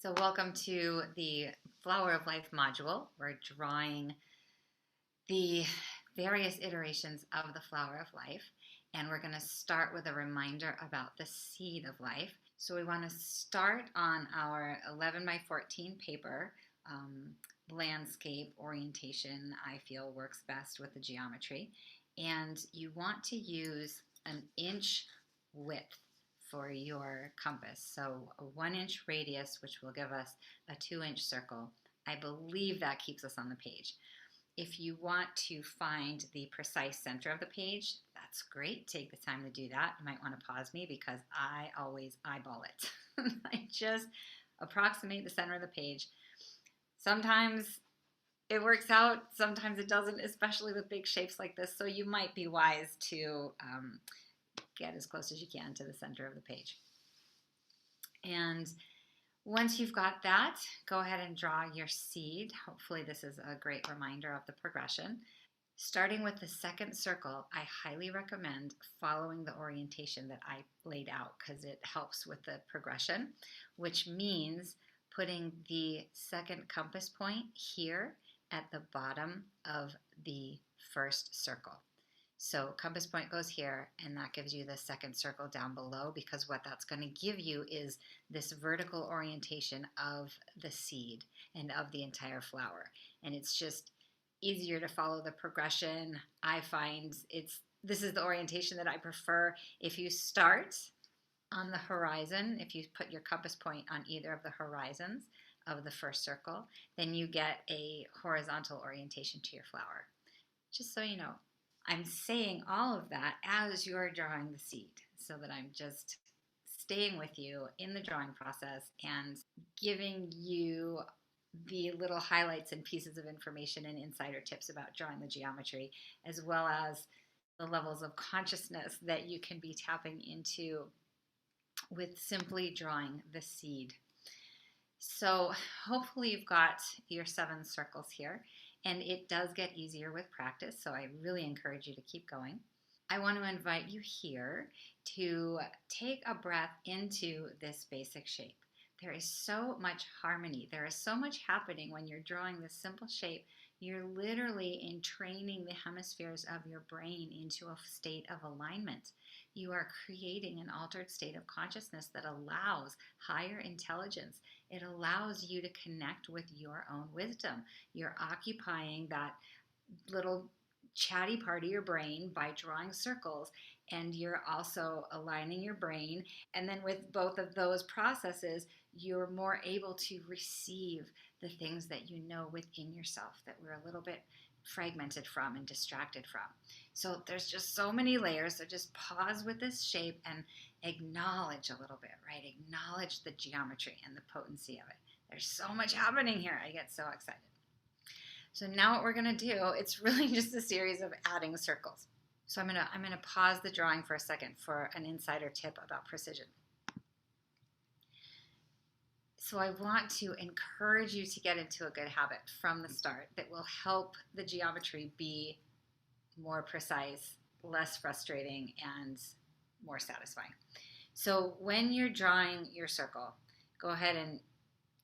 So welcome to the Flower of Life module. We're drawing the various iterations of the Flower of Life, and we're going to start with a reminder about the seed of life. So we want to start on our 11 by 14 paper. Landscape orientation, I feel, works best with the geometry. And you want to use an inch width for your compass. So a 1-inch radius, which will give us a 2-inch circle. I believe that keeps us on the page. If you want to find the precise center of the page, that's great. Take the time to do that. You might want to pause me because I always eyeball it. I just approximate the center of the page. Sometimes it works out, sometimes it doesn't, especially with big shapes like this. So you might be wise to get as close as you can to the center of the page. And once you've got that, go ahead and draw your seed. Hopefully this is a great reminder of the progression. Starting with the second circle, I highly recommend following the orientation that I laid out because it helps with the progression, which means putting the second compass point here at the bottom of the first circle. So compass point goes here, and that gives you the second circle down below, because what that's going to give you is this vertical orientation of the seed and of the entire flower. And it's just easier to follow the progression. I find this is the orientation that I prefer. If you start on the horizon, if you put your compass point on either of the horizons of the first circle, then you get a horizontal orientation to your flower. Just so you know, I'm saying all of that as you're drawing the seed, so that I'm just staying with you in the drawing process and giving you the little highlights and pieces of information and insider tips about drawing the geometry, as well as the levels of consciousness that you can be tapping into with simply drawing the seed. So hopefully you've got your 7 circles here, and it does get easier with practice, so I really encourage you to keep going. I want to invite you here to take a breath into this basic shape. There is so much harmony. There is so much happening when you're drawing this simple shape. You're literally entraining the hemispheres of your brain into a state of alignment. You are creating an altered state of consciousness that allows higher intelligence. It allows you to connect with your own wisdom. You're occupying that little chatty part of your brain by drawing circles, and you're also aligning your brain. And then with both of those processes, you're more able to receive the things that you know within yourself that we're a little bit fragmented from and distracted from. So there's just so many layers. So just pause with this shape and acknowledge a little bit, right? Acknowledge the geometry and the potency of it. There's so much happening here. I get so excited. So now what we're going to do, it's really just a series of adding circles. So I'm going to pause the drawing for a second for an insider tip about precision. So I want to encourage you to get into a good habit from the start that will help the geometry be more precise, less frustrating, and more satisfying. So when you're drawing your circle, go ahead and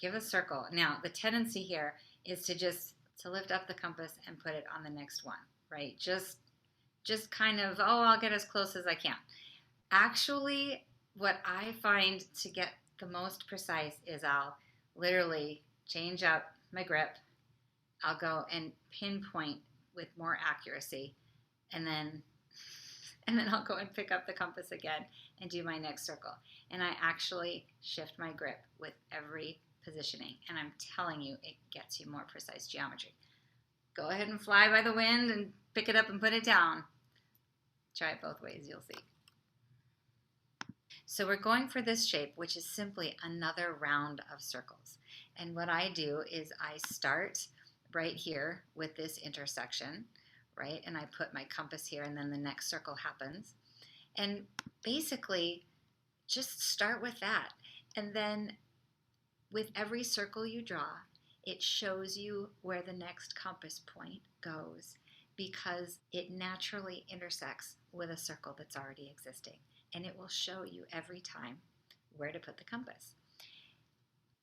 give a circle. Now, the tendency here is to lift up the compass and put it on the next one, right? Just kind of, oh, I'll get as close as I can. Actually, what I find to get the most precise is I'll literally change up my grip. I'll go and pinpoint with more accuracy, and then I'll go and pick up the compass again and do my next circle. And I actually shift my grip with every positioning, and I'm telling you, it gets you more precise geometry. Go ahead and fly by the wind and pick it up and put it down. Try it both ways, you'll see. So we're going for this shape, which is simply another round of circles. And what I do is I start right here with this intersection, right? And I put my compass here, and then the next circle happens. And basically, just start with that. And then with every circle you draw, it shows you where the next compass point goes, because it naturally intersects with a circle that's already existing. And it will show you every time where to put the compass.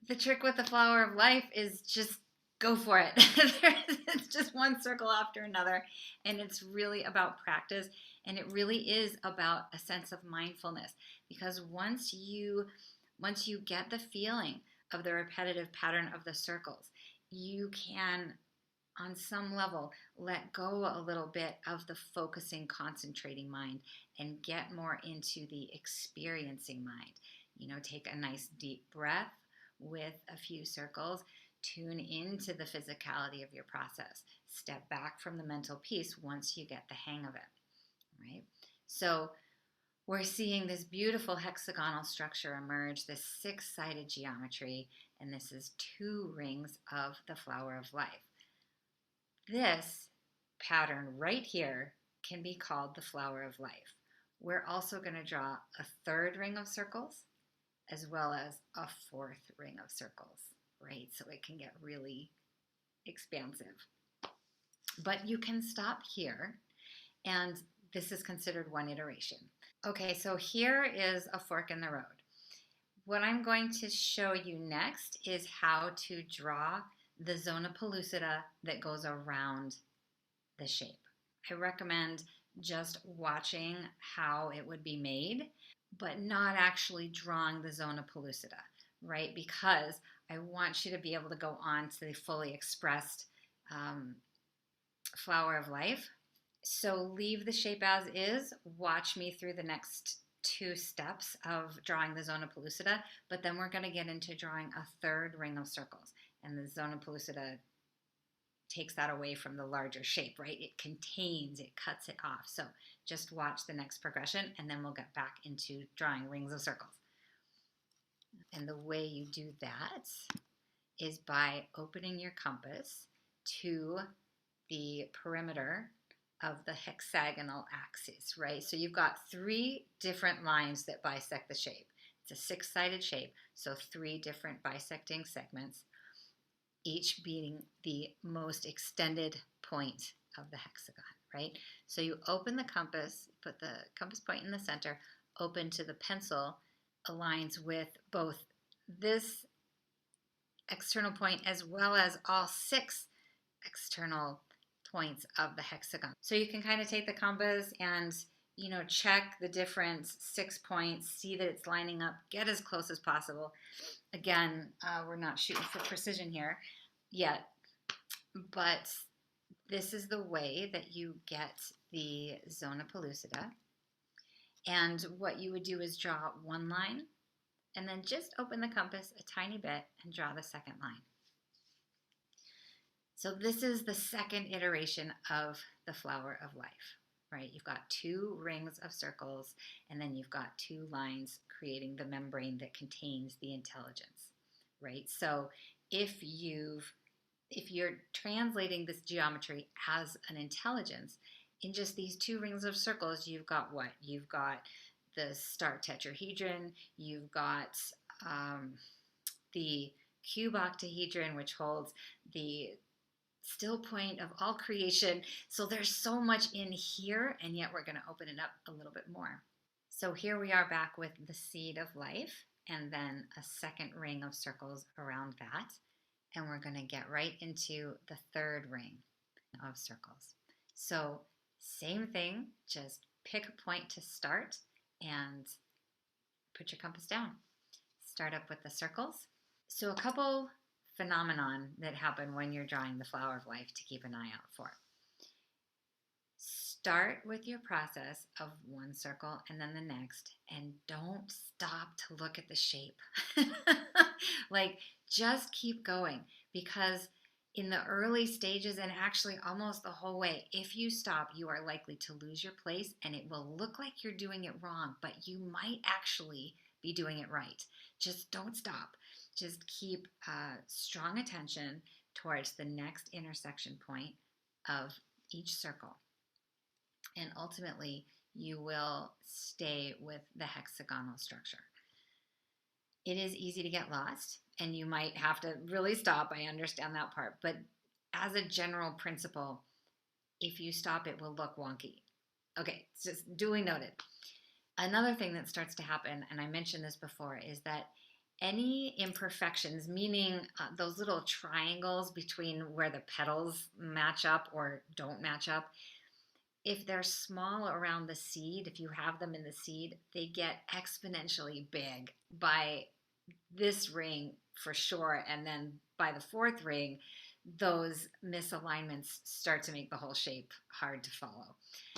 The trick with the flower of life is just go for it. It's just one circle after another, and it's really about practice, and it really is about a sense of mindfulness, because once you get the feeling of the repetitive pattern of the circles, you can on some level let go a little bit of the focusing, concentrating mind and get more into the experiencing mind. Take a nice deep breath with a few circles, tune into the physicality of your process, step back from the mental piece once you get the hang of it, right? So we're seeing this beautiful hexagonal structure emerge, this six-sided geometry, and this is 2 rings of the flower of life. This pattern right here can be called the flower of life. We're also going to draw a 3rd ring of circles as well as a 4th ring of circles, right? So it can get really expansive. But you can stop here, and this is considered one iteration. Okay, so here is a fork in the road. What I'm going to show you next is how to draw the zona pellucida that goes around the shape. I recommend just watching how it would be made, but not actually drawing the zona pellucida, right? Because I want you to be able to go on to the fully expressed flower of life. So leave the shape as is. Watch me through the next 2 steps of drawing the zona pellucida, but then we're going to get into drawing a 3rd ring of circles. And the zona pellucida takes that away from the larger shape, right? It cuts it off. So just watch the next progression, and then we'll get back into drawing rings of circles. And the way you do that is by opening your compass to the perimeter of the hexagonal axis, right? So you've got 3 different lines that bisect the shape. It's a 6-sided shape, so 3 different bisecting segments, each being the most extended point of the hexagon, right? So you open the compass, put the compass point in the center, open to the pencil, aligns with both this external point as well as all 6 external points of the hexagon. So you can kind of take the compass and check the different 6 points, see that it's lining up, get as close as possible. Again, we're not shooting for precision here yet, but this is the way that you get the zona pellucida. And what you would do is draw 1 line and then just open the compass a tiny bit and draw the 2nd line. So this is the 2nd iteration of the flower of life, right? You've got 2 rings of circles, and then you've got 2 lines creating the membrane that contains the intelligence, right? So if you're translating this geometry as an intelligence, in just these 2 rings of circles, you've got what? You've got the star tetrahedron, you've got the cube octahedron, which holds the still point of all creation. So there's so much in here, and yet we're going to open it up a little bit more. So here we are back with the seed of life, and then a 2nd ring of circles around that. And we're going to get right into the 3rd ring of circles. So same thing, just pick a point to start and put your compass down. Start up with the circles. So a couple phenomenon that happen when you're drawing the flower of life to keep an eye out for. Start with your process of 1 circle and then the next, and don't stop to look at the shape. Like, just keep going, because in the early stages, and actually almost the whole way, if you stop, you are likely to lose your place, and it will look like you're doing it wrong, but you might actually be doing it right. Just don't stop. Just keep strong attention towards the next intersection point of each circle. And ultimately, you will stay with the hexagonal structure. It is easy to get lost, and you might have to really stop. I understand that part. But as a general principle, if you stop, it will look wonky. Okay, it's just duly noted. Another thing that starts to happen, and I mentioned this before, is that Any imperfections, meaning those little triangles between where the petals match up or don't match up, if they're small around the seed, if you have them in the seed, they get exponentially big by this ring for sure. And then by the fourth ring, those misalignments start to make the whole shape hard to follow.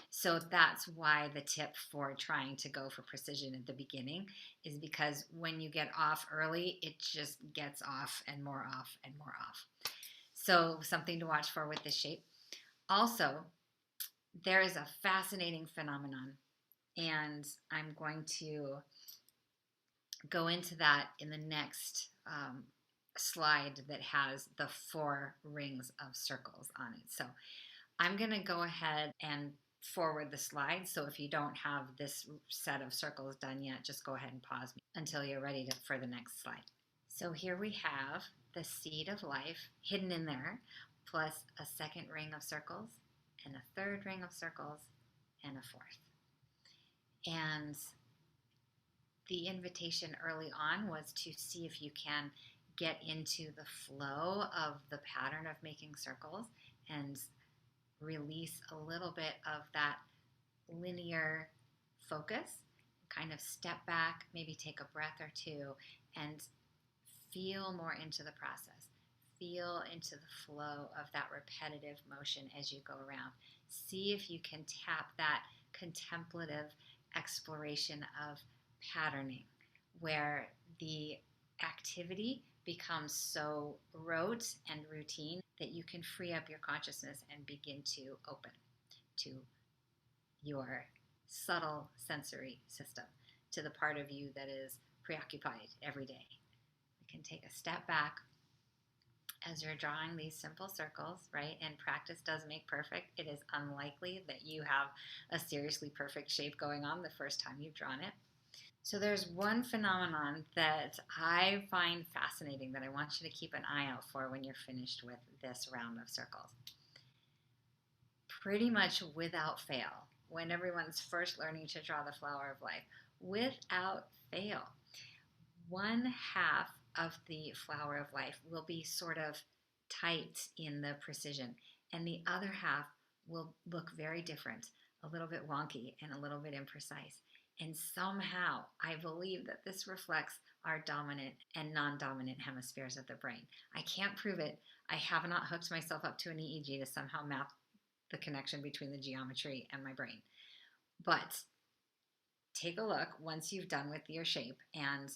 So that's why the tip for trying to go for precision at the beginning is because when you get off early, it just gets off and more off and more off. So something to watch for with this shape. Also, there is a fascinating phenomenon, and I'm going to go into that in the next slide that has the 4 rings of circles on it. So I'm going to go ahead and forward the slide. So if you don't have this set of circles done yet, just go ahead and pause me until you're ready for the next slide. So here we have the seed of life hidden in there, plus a second ring of circles, and a third ring of circles, and a fourth. And the invitation early on was to see if you can get into the flow of the pattern of making circles and release a little bit of that linear focus, kind of step back, maybe take a breath or two, and feel more into the process. Feel into the flow of that repetitive motion as you go around. See if you can tap that contemplative exploration of patterning, where the activity becomes so rote and routine that you can free up your consciousness and begin to open to your subtle sensory system, to the part of you that is preoccupied every day. You can take a step back as you're drawing these simple circles, right? And practice does make perfect. It is unlikely that you have a seriously perfect shape going on the first time you've drawn it. So there's one phenomenon that I find fascinating that I want you to keep an eye out for when you're finished with this round of circles. Pretty much without fail, when everyone's first learning to draw the flower of life, without fail, one half of the flower of life will be sort of tight in the precision, and the other half will look very different, a little bit wonky and a little bit imprecise. And somehow I believe that this reflects our dominant and non-dominant hemispheres of the brain. I can't prove it. I have not hooked myself up to an EEG to somehow map the connection between the geometry and my brain. But take a look once you've done with your shape, and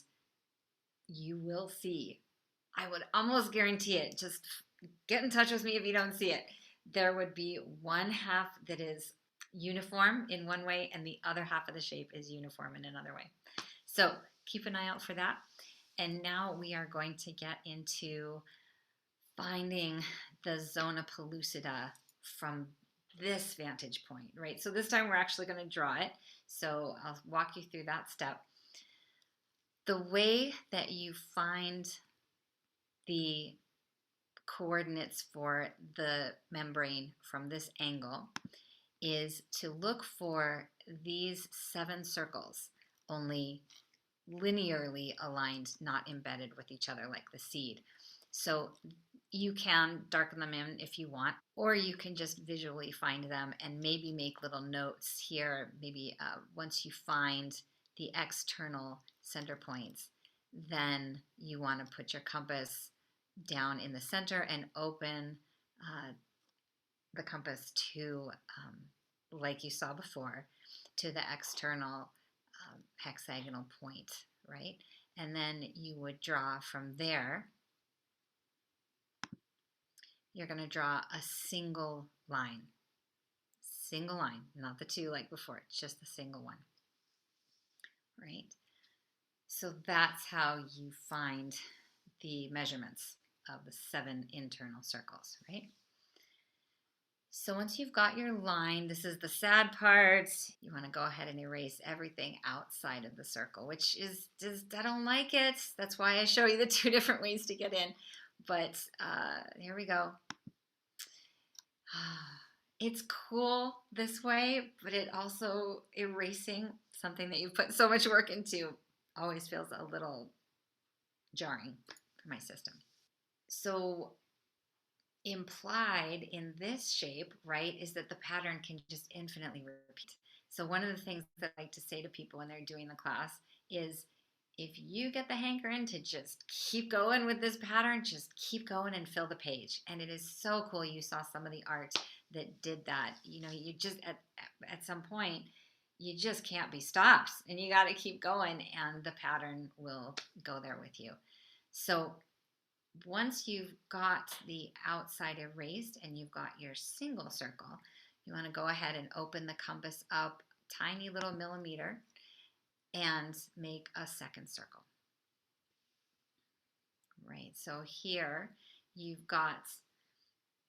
you will see. I would almost guarantee it. Just get in touch with me if you don't see it. There would be one half that is uniform in one way, and the other half of the shape is uniform in another way. So keep an eye out for that. And now we are going to get into finding the zona pellucida from this vantage point, right? So this time we're actually going to draw it. So I'll walk you through that step. The way that you find the coordinates for the membrane from this angle is to look for these 7 circles, only linearly aligned, not embedded with each other like the seed. So you can darken them in if you want, or you can just visually find them and maybe make little notes here. Maybe once you find the external center points, then you want to put your compass down in the center and open the compass to, like you saw before, to the external hexagonal point, right? And then you would draw from there. You're going to draw a single line, not the 2 like before, it's just the single one, right? So that's how you find the measurements of the 7 internal circles, right? So once you've got your line, this is the sad part. You want to go ahead and erase everything outside of the circle, which is just, I don't like it. That's why I show you the 2 different ways to get in. But here we go. It's cool this way, but it also, erasing something that you've put so much work into always feels a little jarring for my system. So implied in this shape, right, is that the pattern can just infinitely repeat. So one of the things that I like to say to people when they're doing the class is, if you get the hankering to just keep going with this pattern, just keep going and fill the page. And it is so cool. You saw some of the art that did that. You know, you just at some point you just can't be stopped, and you got to keep going, and the pattern will go there with you. So once you've got the outside erased and you've got your single circle, you want to go ahead and open the compass up tiny little millimeter and make a second circle. Right, so here you've got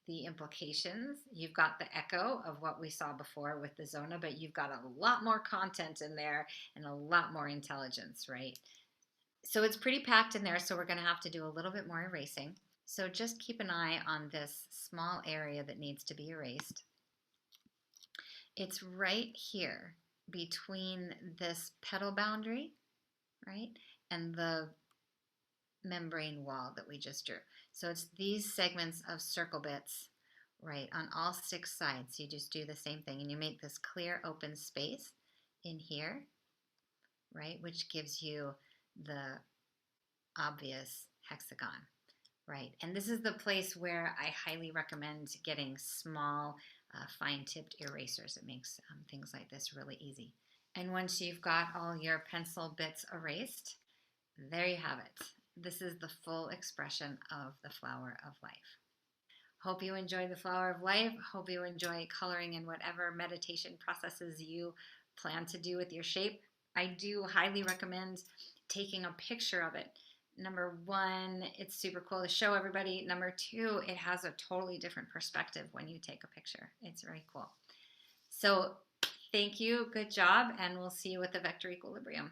the implications, you've got the echo of what we saw before with the zona, but you've got a lot more content in there and a lot more intelligence, right? So it's pretty packed in there, so we're going to have to do a little bit more erasing. So just keep an eye on this small area that needs to be erased. It's right here between this petal boundary, right, and the membrane wall that we just drew. So it's these segments of circle bits, right, on all 6 sides. You just do the same thing, and you make this clear open space in here, right, which gives you the obvious hexagon, right? And this is the place where I highly recommend getting small, fine-tipped erasers. It makes things like this really easy. And once you've got all your pencil bits erased, there you have it. This is the full expression of the flower of life. Hope you enjoy the flower of life. Hope you enjoy coloring in whatever meditation processes you plan to do with your shape. I do highly recommend taking a picture of it. Number 1, it's super cool to show everybody. Number 2, it has a totally different perspective when you take a picture. It's very cool. So thank you, good job, and we'll see you at the vector equilibrium.